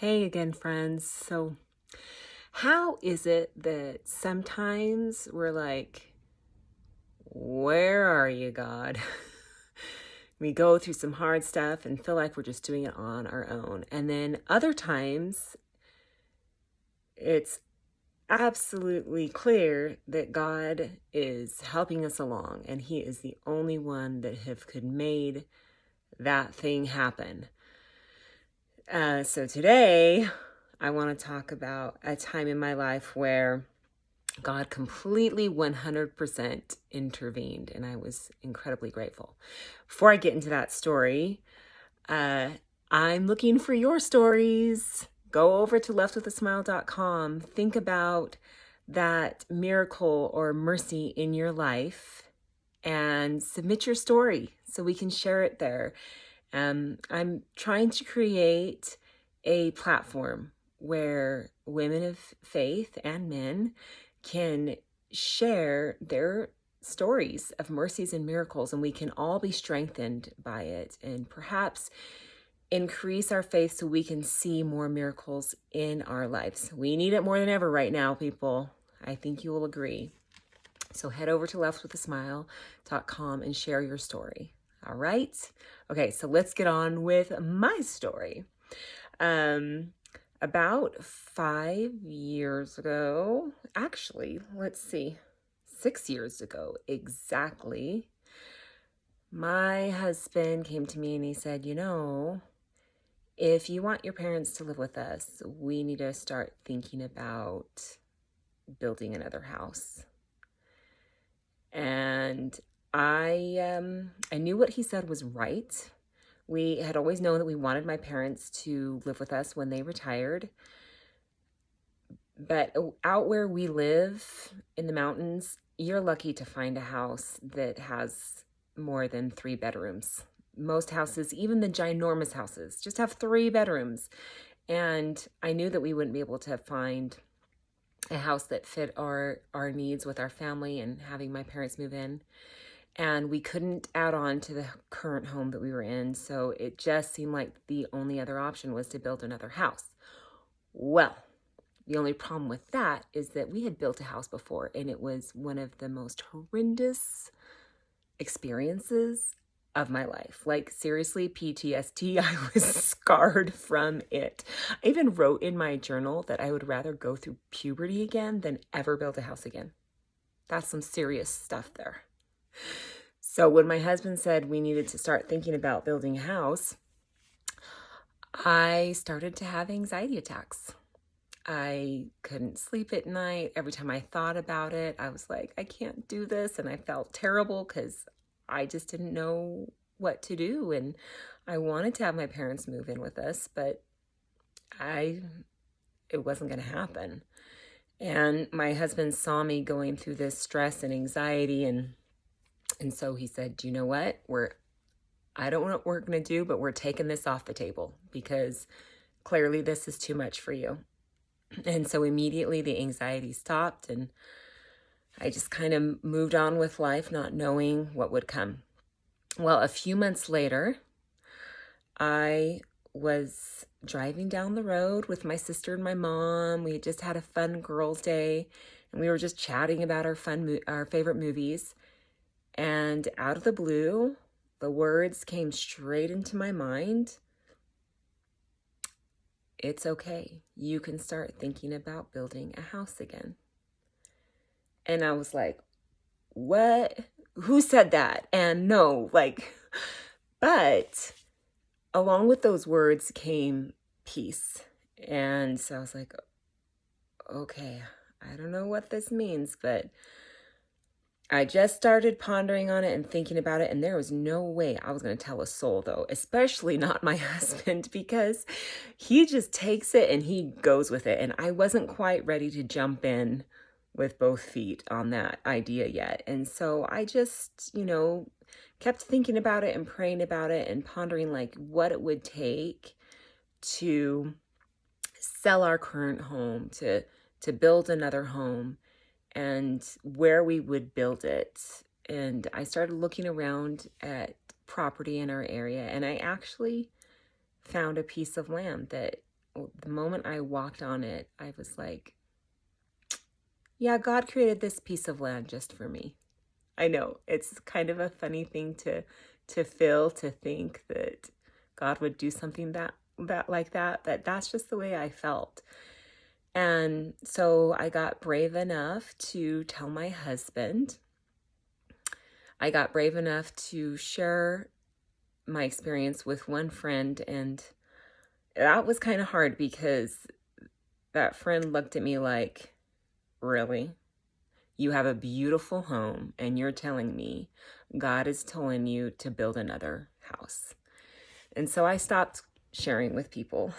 Hey again, friends. So, how is it that sometimes we're like, where are you, God? We go through some hard stuff and feel like we're just doing it on our own. And then other times, it's absolutely clear that God is helping us along, and He is the only one that could made that thing happen. So today, I want to talk about a time in my life where God completely 100% intervened, and I was incredibly grateful. Before I get into that story, I'm looking for your stories. Go over to leftwithasmile.com. Think about that miracle or mercy in your life and submit your story so we can share it there. I'm trying to create a platform where women of faith and men can share their stories of mercies and miracles, and we can all be strengthened by it and perhaps increase our faith so we can see more miracles in our lives. We need it more than ever right now, people. I think you will agree. So head over to leftwithasmile.com and share your story. All right. Okay, so let's get on with my story. About 5 years ago, actually, let's see, 6 years ago exactly, my husband came to me and he said, if you want your parents to live with us, we need to start thinking about building another house. And I knew what he said was right. We had always known that we wanted my parents to live with us when they retired. But out where we live in the mountains, you're lucky to find a house that has more than 3 bedrooms. Most houses, even the ginormous houses, just have 3 bedrooms. And I knew that we wouldn't be able to find a house that fit our needs with our family and having my parents move in. And we couldn't add on to the current home that we were in. So it just seemed like the only other option was to build another house. Well, the only problem with that is that we had built a house before, and it was one of the most horrendous experiences of my life. Like, seriously, PTSD, I was scarred from it. I even wrote in my journal that I would rather go through puberty again than ever build a house again. That's some serious stuff there. So when my husband said we needed to start thinking about building a house, I started to have anxiety attacks. I couldn't sleep at night. Every time I thought about it, I was like, I can't do this. And I felt terrible because I just didn't know what to do. And I wanted to have my parents move in with us, but it wasn't going to happen. And my husband saw me going through this stress and anxiety, and so he said, "Do you know what? I don't know what we're going to do, but we're taking this off the table because clearly this is too much for you." And so immediately the anxiety stopped, and I just kind of moved on with life, not knowing what would come. Well, a few months later, I was driving down the road with my sister and my mom. We had just had a fun girls' day, and we were just chatting about our favorite movies. And out of the blue, the words came straight into my mind. It's okay. You can start thinking about building a house again. And I was like, what? Who said that? And no, but along with those words came peace. And so I was like, okay, I don't know what this means, but I just started pondering on it and thinking about it, and there was no way I was going to tell a soul, though, especially not my husband, because he just takes it and he goes with it. And I wasn't quite ready to jump in with both feet on that idea yet. And so I just, kept thinking about it and praying about it and pondering what it would take to sell our current home, to build another home, and where we would build it. And I started looking around at property in our area, and I actually found a piece of land that the moment I walked on it, I was like, yeah, God created this piece of land just for me. I know it's kind of a funny thing to feel, to think that God would do something that like that, but that's just the way I felt. And so I got brave enough to tell my husband. I got brave enough to share my experience with one friend, and that was kind of hard because that friend looked at me like, really? You have a beautiful home and you're telling me God is telling you to build another house. And so I stopped sharing with people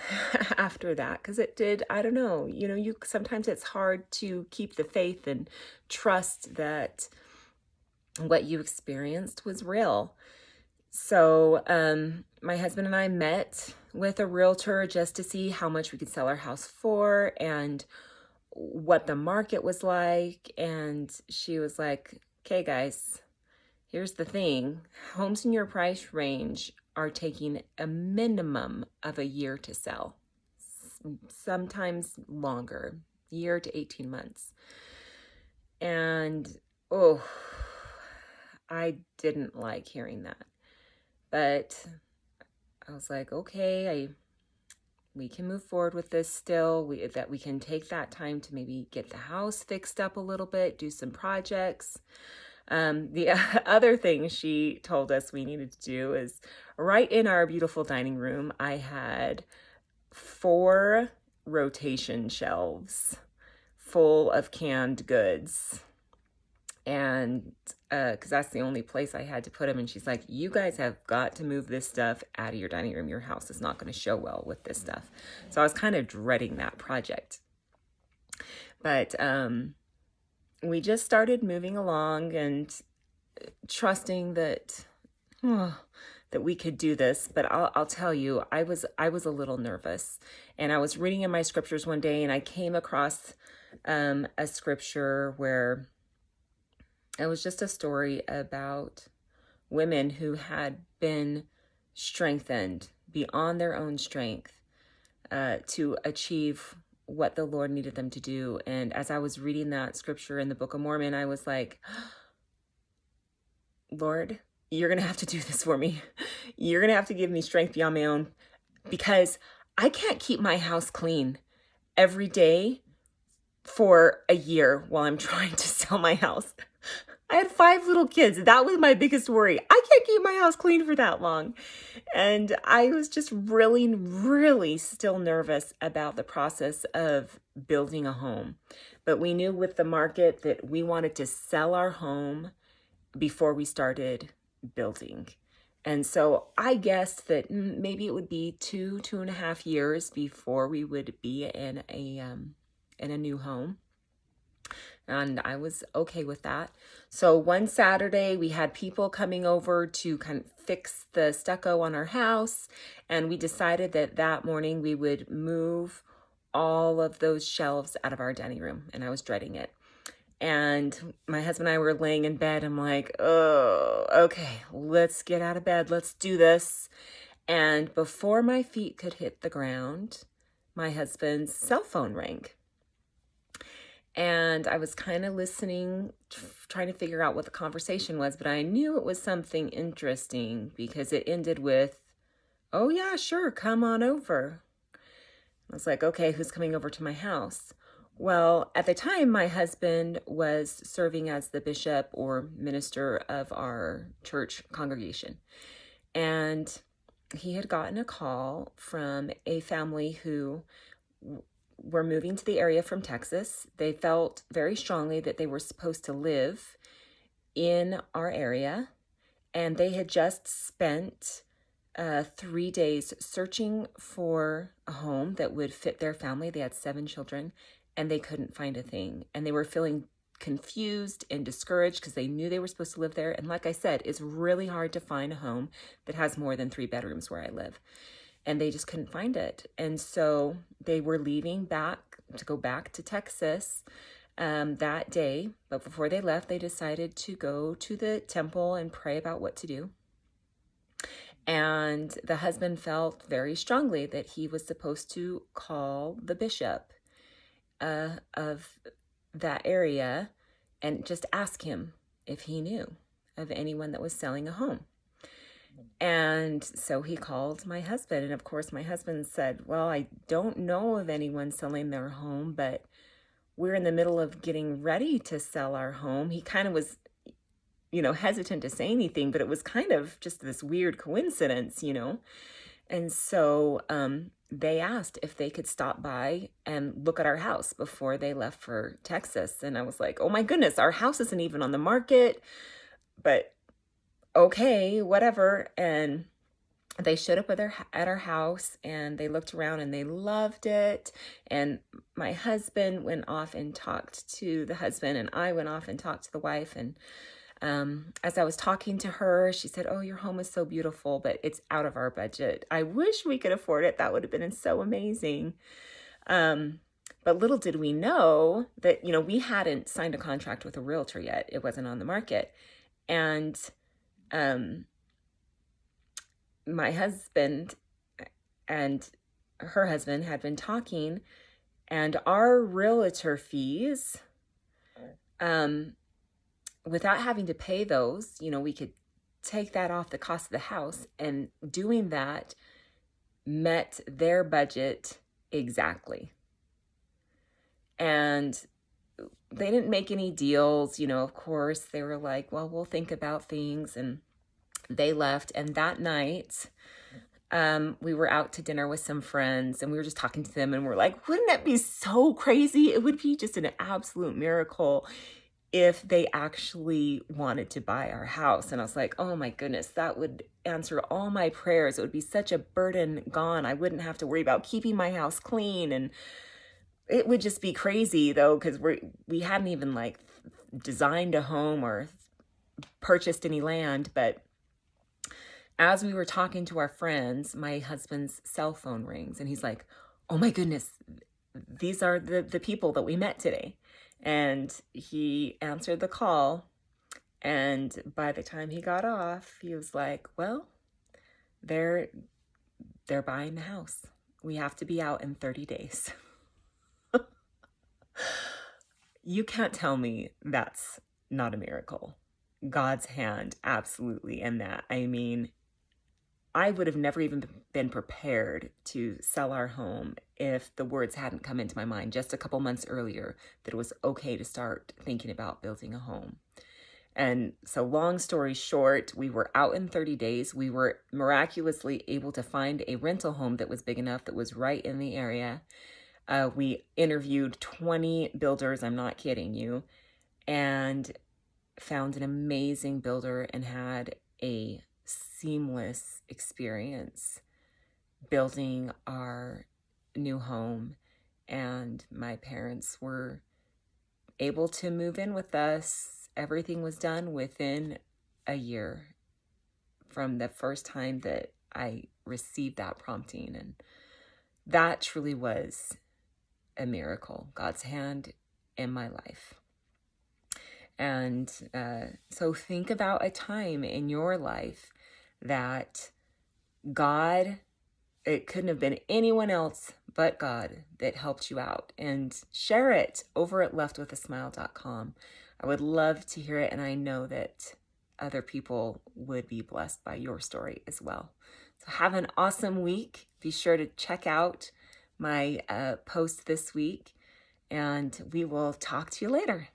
after that, because it did, I don't know, you sometimes it's hard to keep the faith and trust that what you experienced was real. So my husband and I met with a realtor just to see how much we could sell our house for and what the market was like. And she was like, okay, guys, here's the thing. Homes in your price range are taking a minimum of a year to sell, sometimes longer, year to 18 months. And, oh, I didn't like hearing that. But I was like, okay, we can move forward with this still. That we can take that time to maybe get the house fixed up a little bit, do some projects. The other thing she told us we needed to do is right in our beautiful dining room, I had 4 rotation shelves full of canned goods. And because that's the only place I had to put them. And she's like, you guys have got to move this stuff out of your dining room. Your house is not going to show well with this stuff. So I was kind of dreading that project. But we just started moving along and trusting that that we could do this. But I'll tell you, I was a little nervous. And I was reading in my scriptures one day, and I came across a scripture where it was just a story about women who had been strengthened beyond their own strength to achieve what the Lord needed them to do. And as I was reading that scripture in the Book of Mormon, I was like, Lord, you're going to have to do this for me. You're going to have to give me strength beyond my own, because I can't keep my house clean every day for a year while I'm trying to sell my house. I had 5 little kids. That was my biggest worry. I can't keep my house clean for that long. And I was just really, really still nervous about the process of building a home. But we knew with the market that we wanted to sell our home before we started building. And so I guessed that maybe it would be 2.5 years before we would be in a new home. And I was okay with that. So one Saturday we had people coming over to kind of fix the stucco on our house. And we decided that morning we would move all of those shelves out of our dining room. And I was dreading it. And my husband and I were laying in bed. I'm like, oh, okay, let's get out of bed. Let's do this. And before my feet could hit the ground, my husband's cell phone rang. And I was kind of listening, trying to figure out what the conversation was, but I knew it was something interesting because it ended with, oh yeah, sure, come on over. I was like, okay, who's coming over to my house? Well, at the time, my husband was serving as the bishop or minister of our church congregation. And he had gotten a call from a family who were moving to the area from Texas. They felt very strongly that they were supposed to live in our area. And they had just spent 3 days searching for a home that would fit their family. They had 7 children. And they couldn't find a thing. And they were feeling confused and discouraged because they knew they were supposed to live there. And like I said, it's really hard to find a home that has more than 3 bedrooms where I live. And they just couldn't find it. And so they were leaving to go back to Texas that day. But before they left, they decided to go to the temple and pray about what to do. And the husband felt very strongly that he was supposed to call the bishop of that area and just ask him if he knew of anyone that was selling a home. And so he called my husband. And of course, my husband said, well, I don't know of anyone selling their home, but we're in the middle of getting ready to sell our home. He kind of was, hesitant to say anything, but it was kind of just this weird coincidence. And so they asked if they could stop by and look at our house before they left for Texas. And I was like, oh my goodness, our house isn't even on the market, but okay, whatever. And they showed up at our house, and they looked around and they loved it. And my husband went off and talked to the husband, and I went off and talked to the wife. And as I was talking to her, she said, oh, your home is so beautiful, but it's out of our budget. I wish we could afford it. That would have been so amazing. But little did we know that, we hadn't signed a contract with a realtor yet. It wasn't on the market. And my husband and her husband had been talking, and our realtor fees, without having to pay those, we could take that off the cost of the house, and doing that met their budget exactly. And they didn't make any deals, of course. They were like, well, we'll think about things, and they left. And that night, we were out to dinner with some friends, and we were just talking to them, and we're like, wouldn't that be so crazy? It would be just an absolute miracle if they actually wanted to buy our house. And I was like, oh my goodness, that would answer all my prayers. It would be such a burden gone. I wouldn't have to worry about keeping my house clean. And it would just be crazy though, because we hadn't even designed a home or purchased any land. But as we were talking to our friends, my husband's cell phone rings, and he's like, oh my goodness, these are the people that we met today. And he answered the call, and by the time he got off, he was like, well, they're buying the house. We have to be out in 30 days. You can't tell me that's not a miracle. God's hand, absolutely, in that. I mean, I would have never even been prepared to sell our home if the words hadn't come into my mind just a couple months earlier that it was okay to start thinking about building a home. And so long story short, we were out in 30 days. We were miraculously able to find a rental home that was big enough, that was right in the area. We interviewed 20 builders, I'm not kidding you, and found an amazing builder and had a seamless experience building our new home. And my parents were able to move in with us. Everything was done within a year from the first time that I received that prompting. And that truly was a miracle, God's hand in my life. And so think about a time in your life that God, it couldn't have been anyone else but God that helped you out, and share it over at leftwithasmile.com. I would love to hear it, and I know that other people would be blessed by your story as well. So have an awesome week. Be sure to check out my post this week, and we will talk to you later.